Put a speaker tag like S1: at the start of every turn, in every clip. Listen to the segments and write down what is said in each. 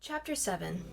S1: Chapter 7.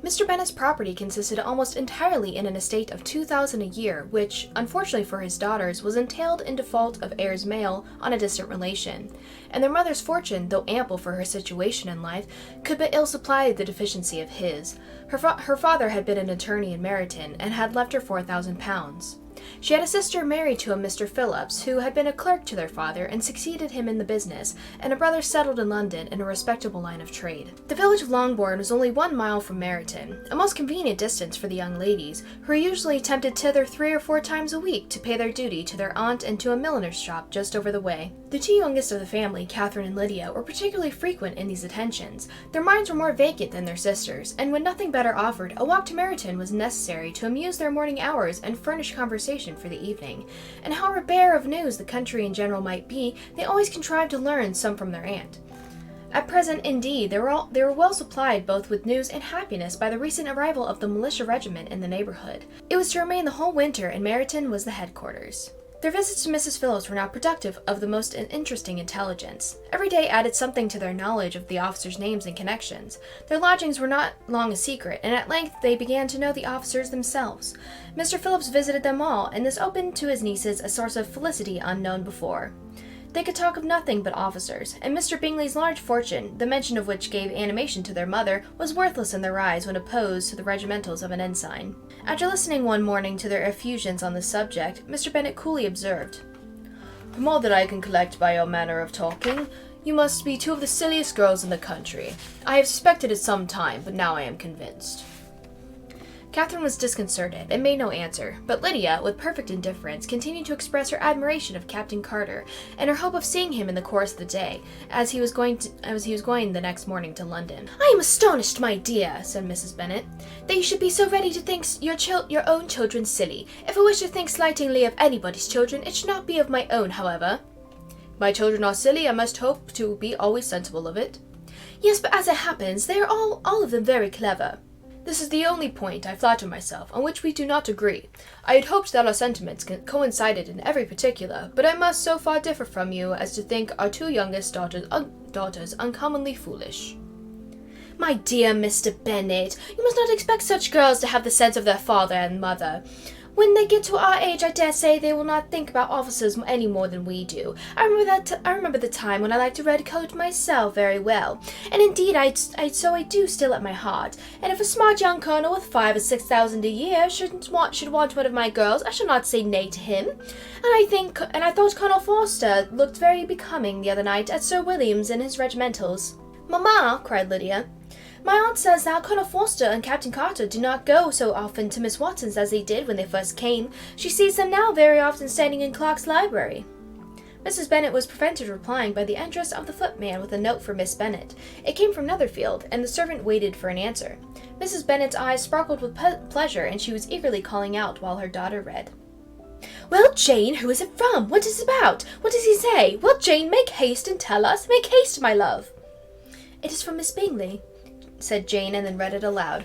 S1: Mr. Bennet's property consisted almost entirely in an estate of $2,000 a year, which, unfortunately for his daughters, was entailed in default of heirs male on a distant relation, and their mother's fortune, though ample for her situation in life, could but ill supply the deficiency of his. Her father had been an attorney in Meryton, and had left her £4,000. She had a sister married to a Mr. Phillips, who had been a clerk to their father and succeeded him in the business, and a brother settled in London in a respectable line of trade. The village of Longbourn was only 1 mile from Meryton, a most convenient distance for the young ladies, who were usually tempted thither 3 or 4 times a week to pay their duty to their aunt and to a milliner's shop just over the way. The 2 youngest of the family, Catherine and Lydia, were particularly frequent in these attentions. Their minds were more vacant than their sisters', and when nothing better offered, a walk to Meryton was necessary to amuse their morning hours and furnish conversation for the evening, and however bare of news the country in general might be, they always contrived to learn some from their aunt. At present, indeed, they were well supplied both with news and happiness by the recent arrival of the militia regiment in the neighborhood. It was to remain the whole winter, and Meryton was the headquarters. Their visits to Mrs. Phillips were now productive of the most interesting intelligence. Every day added something to their knowledge of the officers' names and connections. Their lodgings were not long a secret, and at length they began to know the officers themselves. Mr. Phillips visited them all, and this opened to his nieces a source of felicity unknown before. They could talk of nothing but officers, and Mr. Bingley's large fortune, the mention of which gave animation to their mother, was worthless in their eyes when opposed to the regimentals of an ensign. After listening one morning to their effusions on the subject, Mr. Bennet coolly observed, "From all that I can collect by your manner of talking, you must be 2 of the silliest girls in the country. I have suspected it some time, but now I am convinced." Catherine was disconcerted, and made no answer, but Lydia, with perfect indifference, continued to express her admiration of Captain Carter, and her hope of seeing him in the course of the day, as he was going the next morning to London. "I am astonished, my dear," said Mrs. Bennet, "that you should be so ready to think your own children silly. If I wish to think slightingly of anybody's children, it should not be of my own, however." "My children are silly, I must hope to be always sensible of it." "Yes, but as it happens, they are all of them very clever." "This is the only point, I flatter myself, on which we do not agree. I had hoped that our sentiments coincided in every particular, but I must so far differ from you as to think our 2 youngest daughters uncommonly foolish." "My dear Mr. Bennet, you must not expect such girls to have the sense of their father and mother. When they get to our age, I dare say they will not think about officers any more than we do. I remember the time when I liked a red coat myself very well, and indeed I do still at my heart. And if a smart young colonel with 5,000 or 6,000 a year should want one of my girls, I shall not say nay to him. And I thought Colonel Forster looked very becoming the other night at Sir William's in his regimentals." "Mamma," cried Lydia, "my aunt says that Colonel Forster and Captain Carter do not go so often to Miss Watson's as they did when they first came. She sees them now very often standing in Clark's library." Mrs. Bennet was prevented replying by the entrance of the footman with a note for Miss Bennet. It came from Netherfield, and the servant waited for an answer. Mrs. Bennet's eyes sparkled with pleasure, and she was eagerly calling out while her daughter read. "Well, Jane, who is it from? What is it about? What does he say? Well, Jane, make haste and tell us. Make haste, my love." "It is from Miss Bingley," said Jane, and then read it aloud.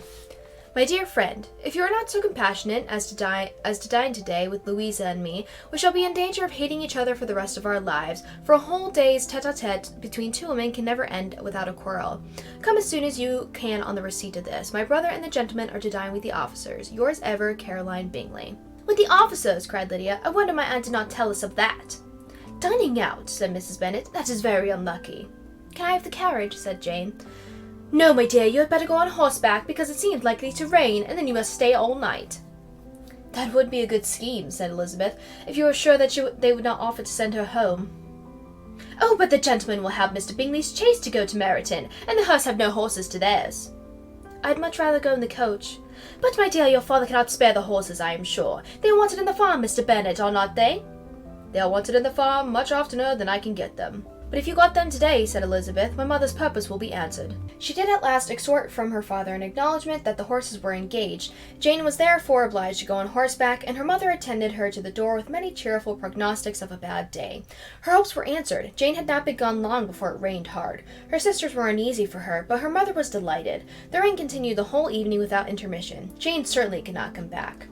S1: "My dear friend, if you are not so compassionate as to dine today with Louisa and me, we shall be in danger of hating each other for the rest of our lives, for a whole day's tete-a-tete between 2 women can never end without a quarrel. Come as soon as you can on the receipt of this. My brother and the gentleman are to dine with the officers. Yours ever, Caroline Bingley." "With the officers!" cried Lydia. "I wonder my aunt did not tell us of that." "Dining out," said Mrs. Bennet. "That is very unlucky." "Can I have the carriage?" said Jane. "No, my dear, you had better go on horseback, because it seems likely to rain, and then you must stay all night." "That would be a good scheme," said Elizabeth, "if you were sure that they would not offer to send her home." "Oh, but the gentlemen will have Mr. Bingley's chaise to go to Meryton, and the Hursts have no horses to theirs." "I'd much rather go in the coach." "But, my dear, your father cannot spare the horses, I am sure. They are wanted in the farm, Mr. Bennet, are not they?" "They are wanted in the farm much oftener than I can get them." "But if you got them today," said Elizabeth, "my mother's purpose will be answered." She did at last extort from her father an acknowledgment that the horses were engaged. Jane was therefore obliged to go on horseback, and her mother attended her to the door with many cheerful prognostics of a bad day. Her hopes were answered. Jane had not begun long before it rained hard. Her sisters were uneasy for her, but her mother was delighted. The rain continued the whole evening without intermission. Jane certainly could not come back.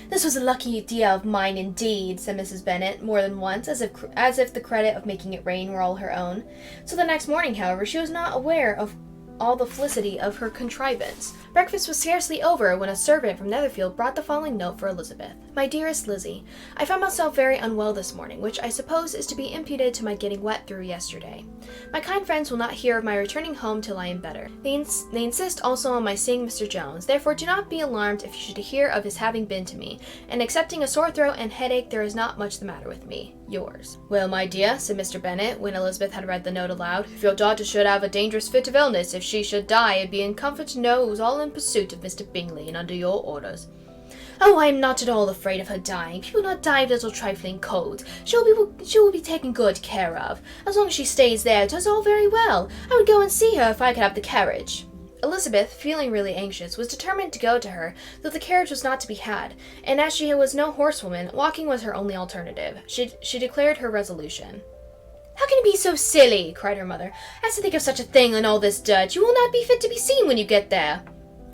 S1: "This was a lucky idea of mine, indeed," said Mrs. Bennet more than once, as if the credit of making it rain were all her own. So the next morning, however, she was not aware of all the felicity of her contrivance. Breakfast was scarcely over when a servant from Netherfield brought the following note for Elizabeth. My dearest Lizzie, I found myself very unwell this morning, which I suppose is to be imputed to my getting wet through yesterday. My kind friends will not hear of my returning home till I am better. They insist also on my seeing Mr. Jones, therefore do not be alarmed if you should hear of his having been to me, and excepting a sore throat and headache, there is not much the matter with me. Yours. Well, my dear, said Mr. Bennet, when Elizabeth had read the note aloud, if your daughter should have a dangerous fit of illness, if she should die, it'd be in comfort to know it was all in pursuit of Mr. Bingley and under your orders. Oh, I am not at all afraid of her dying. People not die of little trifling colds. She will be taken good care of. As long as she stays there, 'tis all very well. I would go and see her if I could have the carriage. Elizabeth, feeling really anxious, was determined to go to her, though the carriage was not to be had, and as she was no horsewoman, walking was her only alternative. She declared her resolution. How can you be so silly, cried her mother, as to think of such a thing in all this dirt? You will not be fit to be seen when you get there.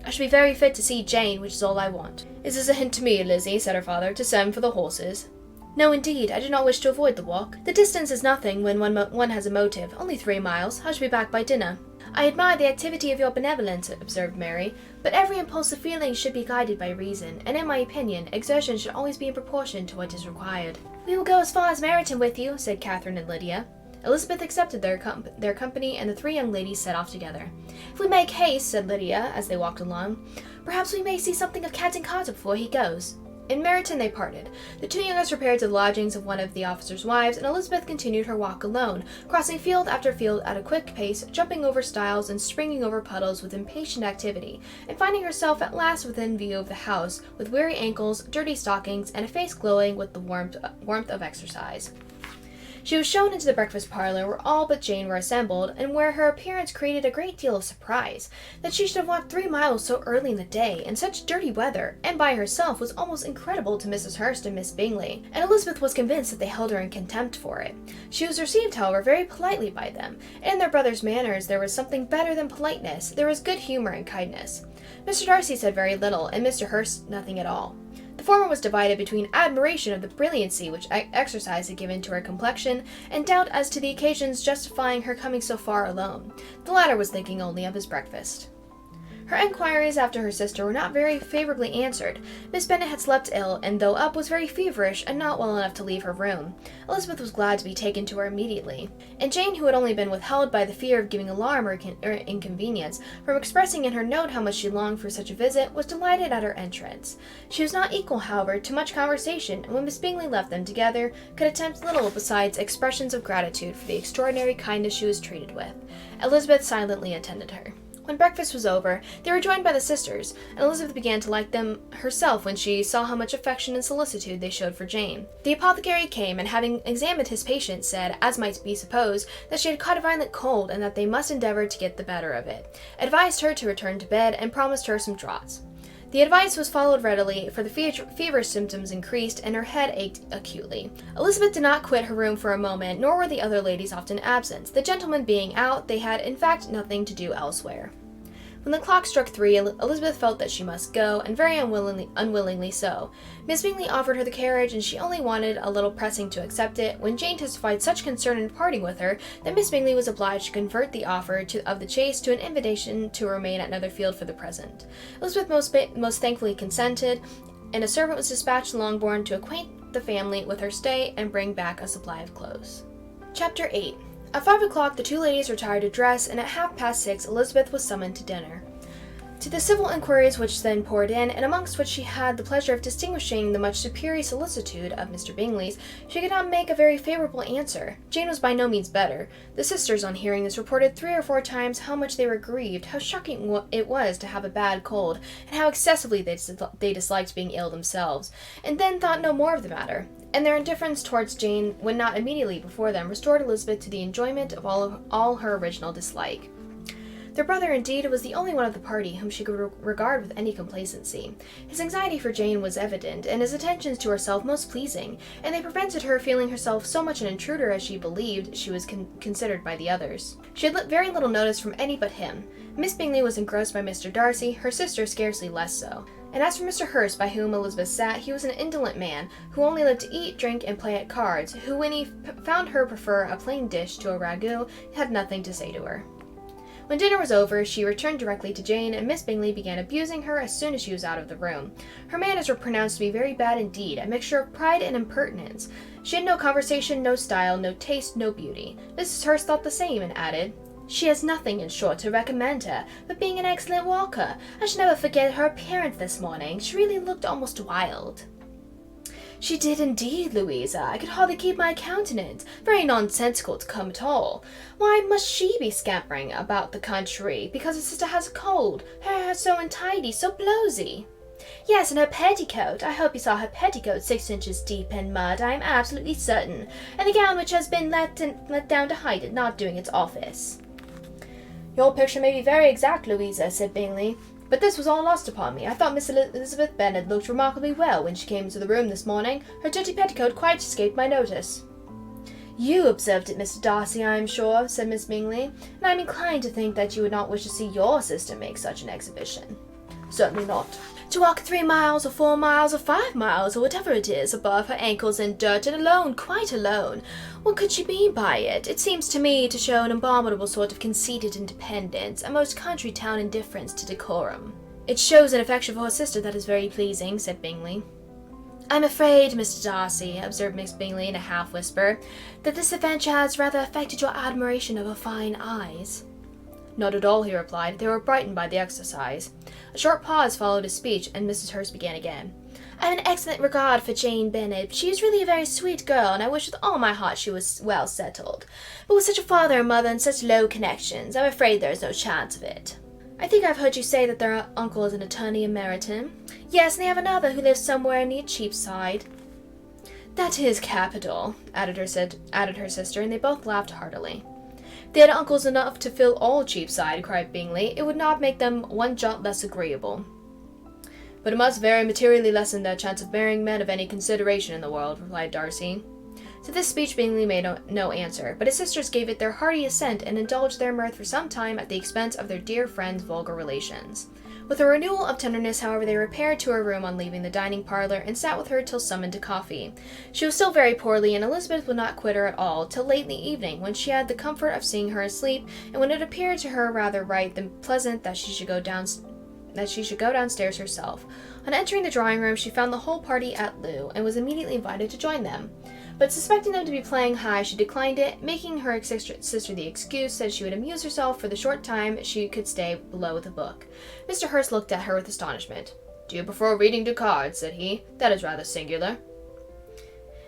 S1: I shall be very fit to see Jane, which is all I want. Is this a hint to me, Lizzie, said her father, to send for the horses? No, indeed, I do not wish to avoid the walk. The distance is nothing when one has a motive, only 3 miles. I shall be back by dinner. I admire the activity of your benevolence, observed Mary, but every impulsive feeling should be guided by reason, and in my opinion, exertion should always be in proportion to what is required. We will go as far as Meryton with you, said Catherine and Lydia. Elizabeth accepted their company, and the 3 young ladies set off together. If we make haste, said Lydia, as they walked along, perhaps we may see something of Captain Carter before he goes. In Meryton they parted. The 2 youngest repaired to the lodgings of one of the officers' wives, and Elizabeth continued her walk alone, crossing field after field at a quick pace, jumping over stiles and springing over puddles with impatient activity, and finding herself at last within view of the house, with weary ankles, dirty stockings, and a face glowing with the warmth of exercise. She was shown into the breakfast parlor, where all but Jane were assembled, and where her appearance created a great deal of surprise. That she should have walked 3 miles so early in the day, in such dirty weather, and by herself, was almost incredible to Mrs. Hurst and Miss Bingley, and Elizabeth was convinced that they held her in contempt for it. She was received, however, very politely by them, and in their brother's manners there was something better than politeness. There was good humour and kindness. Mr. Darcy said very little, and Mr. Hurst nothing at all. The former was divided between admiration of the brilliancy which exercise had given to her complexion, and doubt as to the occasions justifying her coming so far alone. The latter was thinking only of his breakfast. Her enquiries after her sister were not very favourably answered. Miss Bennet had slept ill, and though up was very feverish, and not well enough to leave her room. Elizabeth was glad to be taken to her immediately, and Jane, who had only been withheld by the fear of giving alarm or inconvenience, from expressing in her note how much she longed for such a visit, was delighted at her entrance. She was not equal, however, to much conversation, and when Miss Bingley left them together, could attempt little besides expressions of gratitude for the extraordinary kindness she was treated with. Elizabeth silently attended her. When breakfast was over, they were joined by the sisters, and Elizabeth began to like them herself when she saw how much affection and solicitude they showed for Jane. The apothecary came, and having examined his patient, said, as might be supposed, that she had caught a violent cold, and that they must endeavour to get the better of it, advised her to return to bed, and promised her some draughts. The advice was followed readily, for the feverish symptoms increased, and her head ached acutely. Elizabeth did not quit her room for a moment, nor were the other ladies often absent. The gentlemen being out, they had in fact nothing to do elsewhere. When the clock struck 3, Elizabeth felt that she must go, and very unwillingly so. Miss Bingley offered her the carriage, and she only wanted a little pressing to accept it, when Jane testified such concern in parting with her that Miss Bingley was obliged to convert the offer of the chaise to an invitation to remain at Netherfield for the present. Elizabeth most thankfully consented, and a servant was dispatched to Longbourn to acquaint the family with her stay and bring back a supply of clothes. Chapter 8. At 5 o'clock the 2 ladies retired to dress, and at 6:30 Elizabeth was summoned to dinner. To the civil inquiries which then poured in, and amongst which she had the pleasure of distinguishing the much superior solicitude of Mr. Bingley's, she could not make a very favourable answer. Jane was by no means better. The sisters, on hearing this, reported 3 or 4 times how much they were grieved, how shocking it was to have a bad cold, and how excessively they disliked being ill themselves, and then thought no more of the matter. And their indifference towards Jane, when not immediately before them, restored Elizabeth to the enjoyment of all her original dislike. Their brother, indeed, was the only one of the party whom she could regard with any complacency. His anxiety for Jane was evident, and his attentions to herself most pleasing, and they prevented her feeling herself so much an intruder as she believed she was considered by the others. She had very little notice from any but him. Miss Bingley was engrossed by Mr. Darcy, her sister scarcely less so. And as for Mr. Hurst, by whom Elizabeth sat, he was an indolent man, who only lived to eat, drink, and play at cards, who, when he found her prefer a plain dish to a ragout, had nothing to say to her. When dinner was over, she returned directly to Jane, and Miss Bingley began abusing her as soon as she was out of the room. Her manners were pronounced to be very bad indeed, a mixture of pride and impertinence. She had no conversation, no style, no taste, no beauty. Mrs. Hurst thought the same, and added, "She has nothing, in short, to recommend her, but being an excellent walker. I shall never forget her appearance this morning. She really looked almost wild." "She did indeed, Louisa. I could hardly keep my countenance. Very nonsensical to come at all. Why must she be scampering about the country because her sister has a cold? Her hair so untidy, so blowsy." "Yes, and her petticoat. I hope you saw her petticoat 6 inches deep in mud, I am absolutely certain. And the gown which has been let down to hide it, not doing its office." "Your picture may be very exact, Louisa," said Bingley, "but this was all lost upon me. I thought Miss Elizabeth Bennet looked remarkably well when she came into the room this morning. Her dirty petticoat quite escaped my notice." "You observed it, Mr. Darcy, I am sure," said Miss Bingley, "and I am inclined to think that you would not wish to see your sister make such an exhibition." "Certainly not. To walk 3 miles, or 4 miles, or 5 miles, or whatever it is, above her ankles in dirt, and alone, quite alone. What could she mean by it? It seems to me to show an abominable sort of conceited independence, a most country town indifference to decorum." "It shows an affection for her sister that is very pleasing," said Bingley. "I'm afraid, Mr. Darcy," observed Miss Bingley in a half-whisper, "that this adventure has rather affected your admiration of her fine eyes." "Not at all," he replied. "They were brightened by the exercise." A short pause followed his speech, and Mrs. Hurst began again. "I have an excellent regard for Jane Bennet. She is really a very sweet girl, and I wish with all my heart she was well settled. But with such a father and mother and such low connections, I'm afraid there is no chance of it." "I think I've heard you say that their uncle is an attorney emeritum." "Yes, and they have another who lives somewhere near Cheapside." "That is capital," added her sister, and they both laughed heartily. "They had uncles enough to fill all Cheapside," cried Bingley. "It would not make them one jot less agreeable." "But it must very materially lessen their chance of marrying men of any consideration in the world," replied Darcy. To this speech Bingley made no answer, but his sisters gave it their hearty assent, and indulged their mirth for some time at the expense of their dear friend's vulgar relations. With a renewal of tenderness, however, they repaired to her room on leaving the dining parlour, and sat with her till summoned to coffee. She was still very poorly, and Elizabeth would not quit her at all, till late in the evening, when she had the comfort of seeing her asleep, and when it appeared to her rather right than pleasant that she should go downstairs herself. On entering the drawing-room, she found the whole party at loo, and was immediately invited to join them. But suspecting them to be playing high, she declined it, making her sister the excuse that she would amuse herself for the short time she could stay below with a book. Mr. Hurst looked at her with astonishment. "Do you prefer reading to cards?" said he. "That is rather singular."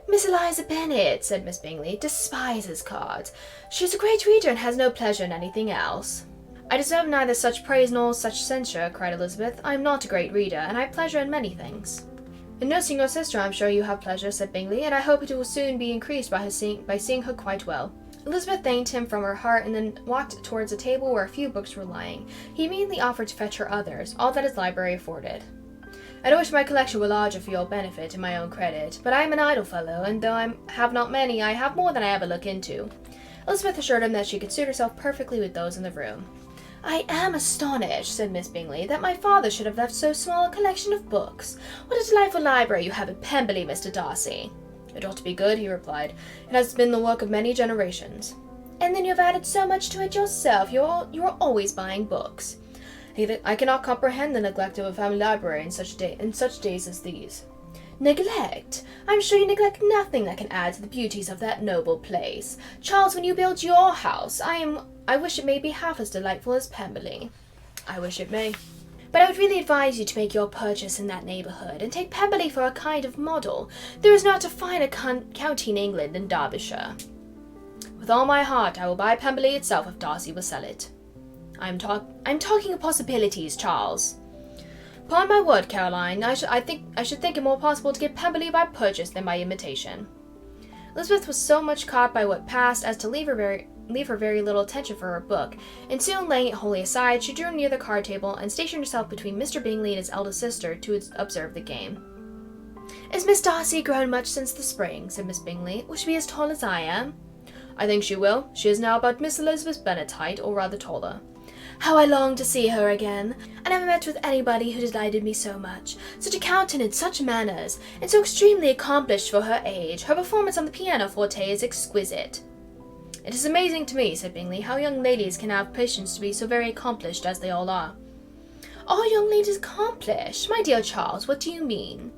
S1: "Miss Eliza Bennet," said Miss Bingley, "despises cards. She is a great reader and has no pleasure in anything else." "I deserve neither such praise nor such censure," cried Elizabeth. "I am not a great reader, and I have pleasure in many things." "In nursing your sister, I am sure you have pleasure," said Bingley, "and I hope it will soon be increased by seeing her quite well." Elizabeth thanked him from her heart, and then walked towards a table where a few books were lying. He immediately offered to fetch her others, all that his library afforded. "I don't wish my collection were larger for your benefit and my own credit, but I am an idle fellow, and though I have not many, I have more than I ever look into." Elizabeth assured him that she could suit herself perfectly with those in the room. "I am astonished," said Miss Bingley, "that my father should have left so small a collection of books. What a delightful library you have at Pemberley, Mr. Darcy." "It ought to be good," he replied. "It has been the work of many generations." "And then you have added so much to it yourself. You are always buying books." "I cannot comprehend the neglect of a family library in such days as these." "Neglect? I am sure you neglect nothing that can add to the beauties of that noble place. Charles, when you build your house, I wish it may be half as delightful as Pemberley." "I wish it may." "But I would really advise you to make your purchase in that neighbourhood, and take Pemberley for a kind of model. There is not a finer county in England than Derbyshire." "With all my heart, I will buy Pemberley itself if Darcy will sell it." I'm talking of possibilities, Charles." "Upon my word, Caroline, I should think it more possible to get Pemberley by purchase than by imitation." Elizabeth was so much caught by what passed as to leave her very little attention for her book, and soon laying it wholly aside, she drew near the card table and stationed herself between Mr. Bingley and his eldest sister to observe the game. "Is Miss Darcy grown much since the spring?" said Miss Bingley. "Will she be as tall as I am?" "I think she will. She is now about Miss Elizabeth Bennet's height, or rather taller." "How I long to see her again! I never met with anybody who delighted me so much. Such a countenance, such manners, and so extremely accomplished for her age. Her performance on the pianoforte is exquisite." "It is amazing to me," said Bingley, "how young ladies can have patience to be so very accomplished as they all are." "All young ladies accomplished? My dear Charles, what do you mean?"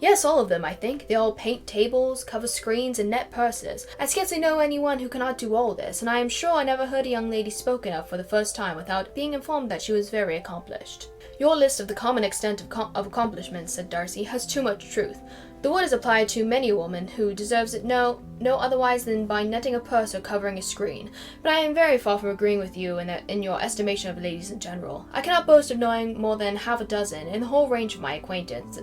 S1: "Yes, all of them, I think. They all paint tables, cover screens, and net purses. I scarcely know anyone who cannot do all this, and I am sure I never heard a young lady spoken of for the first time without being informed that she was very accomplished." "Your list of the common extent of accomplishments," said Darcy, "has too much truth. The word is applied to many a woman who deserves it no otherwise than by netting a purse or covering a screen. But I am very far from agreeing with you in your estimation of ladies in general. I cannot boast of knowing more than half a dozen in the whole range of my acquaintance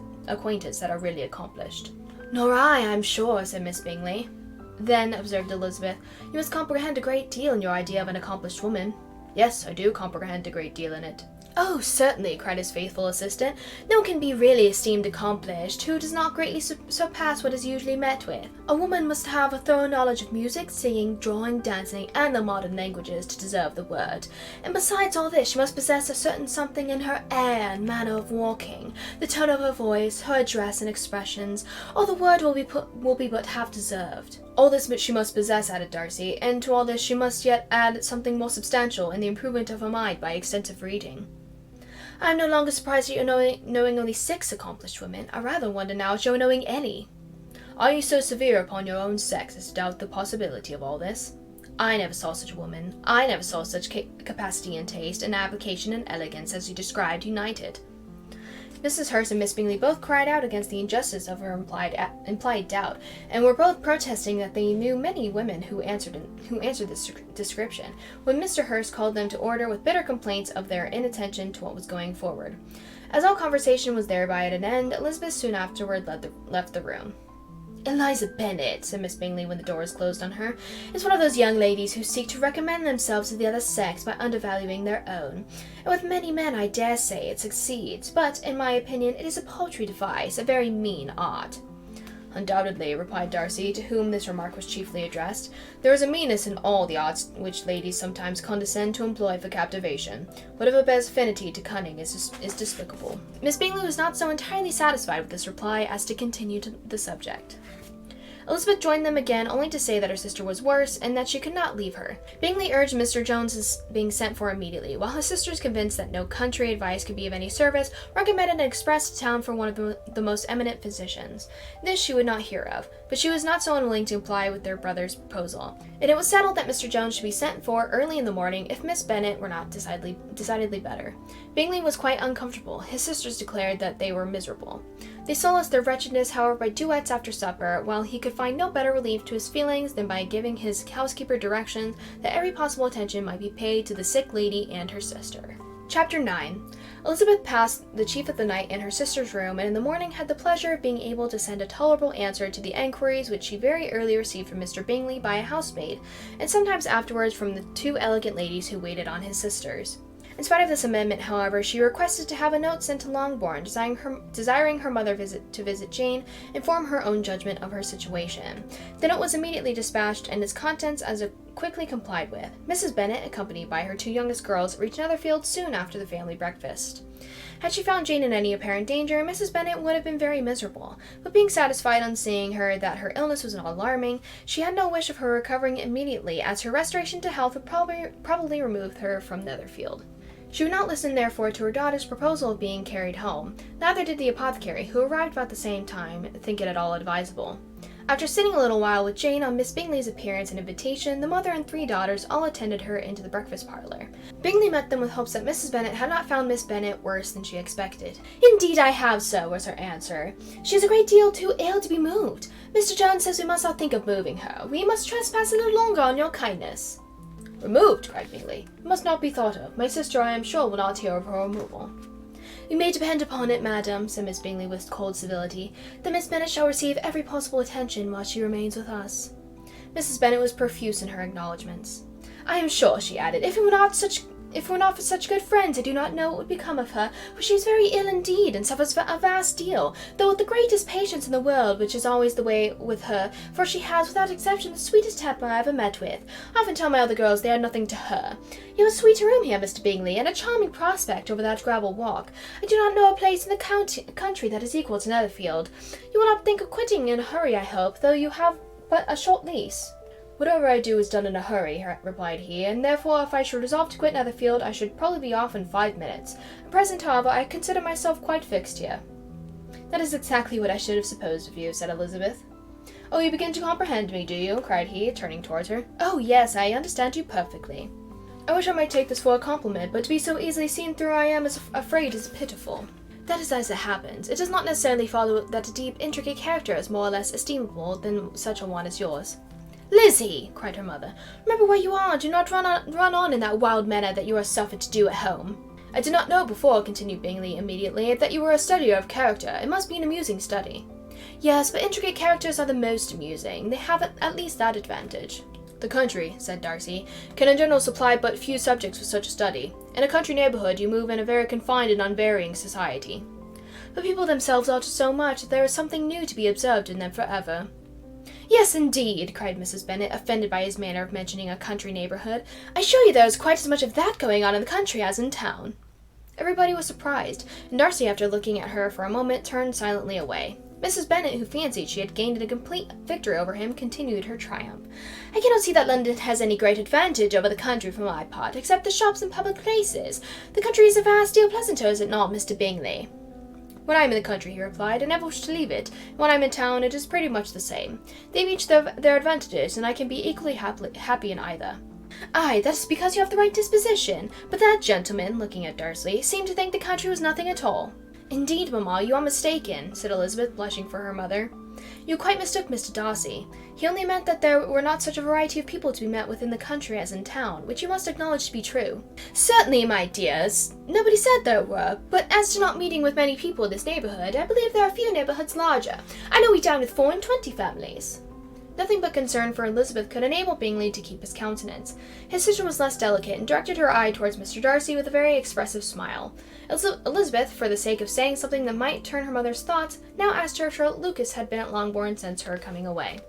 S1: that are really accomplished." "Nor I'm sure," said Miss Bingley. "Then," observed Elizabeth, "you must comprehend a great deal in your idea of an accomplished woman." "Yes, I do comprehend a great deal in it." "Oh, certainly," cried his faithful assistant. "No one can be really esteemed accomplished who does not greatly surpass what is usually met with. A woman must have a thorough knowledge of music, singing, drawing, dancing, and the modern languages to deserve the word. And besides all this, she must possess a certain something in her air and manner of walking, the tone of her voice, her address and expressions, or the word will be but half deserved." "All this she must possess," added Darcy, "and to all this she must yet add something more substantial in the improvement of her mind by extensive reading." "I am no longer surprised at your knowing only 6 accomplished women. I rather wonder now at your knowing any." "Are you so severe upon your own sex as to doubt the possibility of all this? I never saw such a woman. I never saw such capacity and taste, and application and elegance as you described united." Mrs. Hurst and Miss Bingley both cried out against the injustice of her implied doubt, and were both protesting that they knew many women who answered this description, when Mr. Hurst called them to order with bitter complaints of their inattention to what was going forward. As all conversation was thereby at an end, Elizabeth soon afterward left the room. "Eliza Bennet," said Miss Bingley when the door was closed on her, "is one of those young ladies who seek to recommend themselves to the other sex by undervaluing their own. And with many men, I dare say, it succeeds, but, in my opinion, it is a paltry device, a very mean art." "Undoubtedly," replied Darcy, to whom this remark was chiefly addressed, "there is a meanness in all the arts which ladies sometimes condescend to employ for captivation. Whatever bears affinity to cunning is despicable." Miss Bingley was not so entirely satisfied with this reply as to continue the subject. Elizabeth joined them again, only to say that her sister was worse, and that she could not leave her. Bingley urged Mr. Jones's being sent for immediately, while his sisters, convinced that no country advice could be of any service, recommended an express to town for one of the most eminent physicians. This she would not hear of, but she was not so unwilling to comply with their brother's proposal, and it was settled that Mr. Jones should be sent for early in the morning if Miss Bennet were not decidedly better. Bingley was quite uncomfortable. His sisters declared that they were miserable. They solaced their wretchedness, however, by duets after supper, while he could find no better relief to his feelings than by giving his housekeeper directions that every possible attention might be paid to the sick lady and her sister. Chapter 9. Elizabeth passed the chief of the night in her sister's room, and in the morning had the pleasure of being able to send a tolerable answer to the enquiries which she very early received from Mr. Bingley by a housemaid, and sometimes afterwards from the 2 elegant ladies who waited on his sisters. In spite of this amendment, however, she requested to have a note sent to Longbourn, desiring her mother to visit Jane and form her own judgment of her situation. The note was immediately dispatched, and its contents as quickly complied with. Mrs. Bennet, accompanied by her 2 youngest girls, reached Netherfield soon after the family breakfast. Had she found Jane in any apparent danger, Mrs. Bennet would have been very miserable, but being satisfied on seeing her that her illness was not alarming, she had no wish of her recovering immediately, as her restoration to health would probably remove her from Netherfield. She would not listen, therefore, to her daughter's proposal of being carried home. Neither did the apothecary, who arrived about the same time, think it at all advisable. After sitting a little while with Jane on Miss Bingley's appearance and invitation, the mother and 3 daughters all attended her into the breakfast parlour. Bingley met them with hopes that Mrs. Bennet had not found Miss Bennet worse than she expected. "Indeed I have, sir," was her answer. "She is a great deal too ill to be moved. Mr. Jones says we must not think of moving her. We must trespass a little longer on your kindness." "Removed!" cried Bingley. "It must not be thought of. My sister, I am sure, will not hear of her removal." "You may depend upon it, madam," said Miss Bingley with cold civility, "that Miss Bennet shall receive every possible attention while she remains with us." Mrs. Bennet was profuse in her acknowledgments. "I am sure," she added, if it were not for such good friends, I do not know what would become of her, for she is very ill indeed, and suffers a vast deal, though with the greatest patience in the world, which is always the way with her, for she has, without exception, the sweetest temper I ever met with. I often tell my other girls they are nothing to her. You have a sweet room here, Mr. Bingley, and a charming prospect over that gravel walk. I do not know a place in the country that is equal to Netherfield. You will not think of quitting in a hurry, I hope, though you have but a short lease." Whatever I do is done in a hurry, replied he, and therefore if I should resolve to quit Netherfield, I should probably be off in 5 minutes. At present, however, I consider myself quite fixed here. That is exactly what I should have supposed of you, said Elizabeth. Oh, you begin to comprehend me, do you? Cried he, turning towards her. Oh, yes, I understand you perfectly. I wish I might take this for a compliment, but to be so easily seen through I am afraid is pitiful. That is as it happens. It does not necessarily follow that a deep, intricate character is more or less estimable than such a one as yours. Lizzie, cried her mother, remember where you are. Do not run on in that wild manner that you are suffered to do at home. I did not know before, continued Bingley immediately, that you were a studier of character. It must be an amusing study. Yes, but intricate characters are the most amusing. They have at least that advantage. The country, said Darcy, can in general supply but few subjects for such a study. In a country neighbourhood you move in a very confined and unvarying society. The people themselves alter so much that there is something new to be observed in them forever. Yes, indeed, cried Mrs. Bennet, offended by his manner of mentioning a country neighbourhood. I assure you there is quite as much of that going on in the country as in town. Everybody was surprised, and Darcy, after looking at her for a moment, turned silently away. Mrs. Bennet, who fancied she had gained a complete victory over him, continued her triumph. I cannot see that London has any great advantage over the country for my part, except the shops and public places. The country is a vast deal pleasanter, is it not, Mr. Bingley? When I am in the country, he replied, I never wish to leave it. When I am in town, it is pretty much the same. They have each their advantages, and I can be equally happy in either. Aye, that is because you have the right disposition. But that gentleman, looking at Darcy, seemed to think the country was nothing at all. Indeed, mamma, you are mistaken, said Elizabeth, blushing for her mother. You quite mistook Mr. Darcy. He only meant that there were not such a variety of people to be met with in the country as in town, which you must acknowledge to be true. Certainly, my dears. Nobody said there were, but as to not meeting with many people in this neighbourhood, I believe there are few neighbourhoods larger. I know we dine with 4 and 20 families. Nothing but concern for Elizabeth could enable Bingley to keep his countenance. His sister was less delicate, and directed her eye towards Mr. Darcy with a very expressive smile. Elizabeth, for the sake of saying something that might turn her mother's thoughts, now asked her if Lucas had been at Longbourn since her coming away.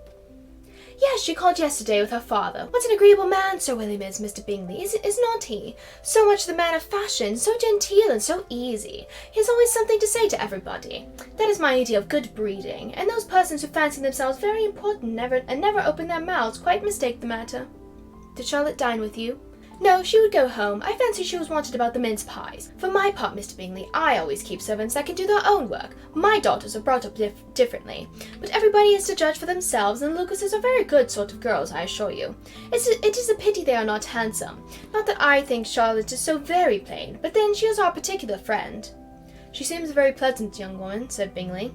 S1: Yes, she called yesterday with her father. What an agreeable man Sir William is, Mr. Bingley, is not he? So much the man of fashion, so genteel and so easy. He has always something to say to everybody. That is my idea of good breeding, and those persons who fancy themselves very important and never open their mouths quite mistake the matter. Did Charlotte dine with you? No, she would go home. I fancy she was wanted about the mince pies. For my part, Mr. Bingley, I always keep servants that can do their own work. My daughters are brought up differently. But everybody is to judge for themselves, and Lucases are very good sort of girls, I assure you. It is a pity they are not handsome. Not that I think Charlotte is so very plain, but then she is our particular friend. She seems a very pleasant young woman, said Bingley.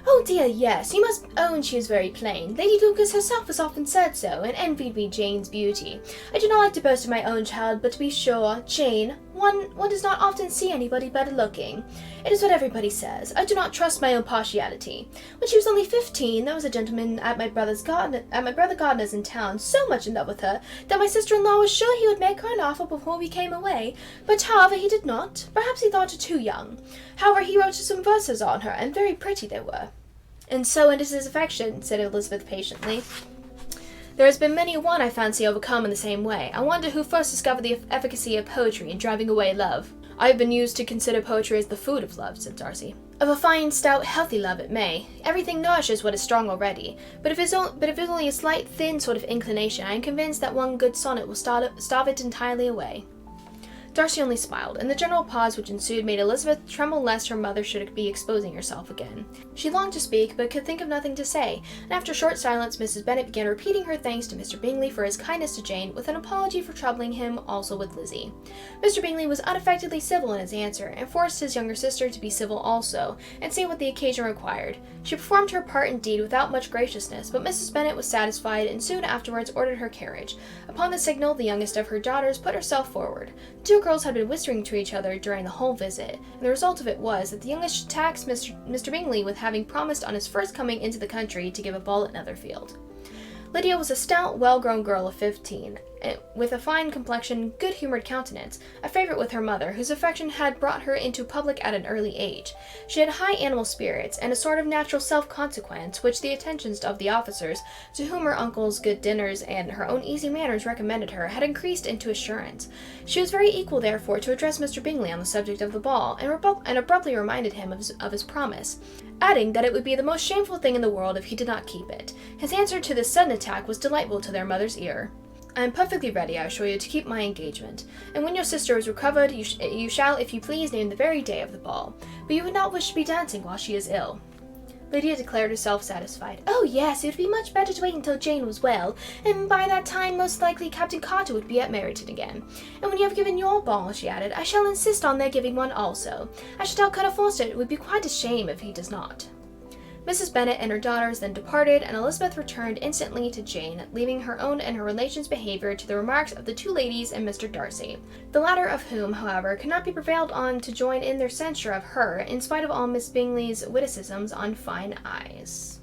S1: Oh dear, yes, you must own she is very plain. Lady Lucas herself has often said so, and envied me Jane's beauty. I do not like to boast of my own child, but to be sure, Jane, one does not often see anybody better looking. It is what everybody says. I do not trust my own partiality. When she was only 15, there was a gentleman at my brother Gardner's in town, so much in love with her, that my sister-in-law was sure he would make her an offer before we came away. But however, he did not. Perhaps he thought her too young. However, he wrote some verses on her, and very pretty they were. And so it is his affection, said Elizabeth patiently. There has been many a one, I fancy, overcome in the same way. I wonder who first discovered the efficacy of poetry in driving away love. I have been used to consider poetry as the food of love, said Darcy. Of a fine, stout, healthy love it may. Everything nourishes what is strong already. But if it's only a slight, thin sort of inclination, I am convinced that one good sonnet will starve it entirely away. Darcy only smiled, and the general pause which ensued made Elizabeth tremble lest her mother should be exposing herself again. She longed to speak, but could think of nothing to say, and after a short silence Mrs. Bennet began repeating her thanks to Mr. Bingley for his kindness to Jane, with an apology for troubling him also with Lizzie. Mr. Bingley was unaffectedly civil in his answer, and forced his younger sister to be civil also, and say what the occasion required. She performed her part indeed without much graciousness, but Mrs. Bennet was satisfied, and soon afterwards ordered her carriage. Upon the signal, the youngest of her daughters put herself forward. The two girls had been whispering to each other during the whole visit, and the result of it was that the youngest should tax Mr. Bingley with having promised on his first coming into the country to give a ball at Netherfield. Lydia was a stout, well-grown girl of 15, with a fine complexion, good-humored countenance, a favorite with her mother, whose affection had brought her into public at an early age. She had high animal spirits, and a sort of natural self-consequence, which the attentions of the officers, to whom her uncle's good dinners and her own easy manners recommended her, had increased into assurance. She was very equal, therefore, to address Mr. Bingley on the subject of the ball, and abruptly reminded him of his promise, adding that it would be the most shameful thing in the world if he did not keep it. His answer to this sudden attack was delightful to their mother's ear. "I am perfectly ready, I assure you, to keep my engagement, and when your sister is recovered, you shall, if you please, name the very day of the ball. But you would not wish to be dancing while she is ill." Lydia declared herself satisfied. "Oh, yes, it would be much better to wait until Jane was well, and by that time most likely Captain Carter would be at Meryton again. And when you have given your ball," she added, "I shall insist on their giving one also. I shall tell Colonel Forster it would be quite a shame if he does not." Mrs. Bennet and her daughters then departed, and Elizabeth returned instantly to Jane, leaving her own and her relations' behaviour to the remarks of the two ladies and Mr. Darcy, the latter of whom, however, could not be prevailed on to join in their censure of her, in spite of all Miss Bingley's witticisms on fine eyes.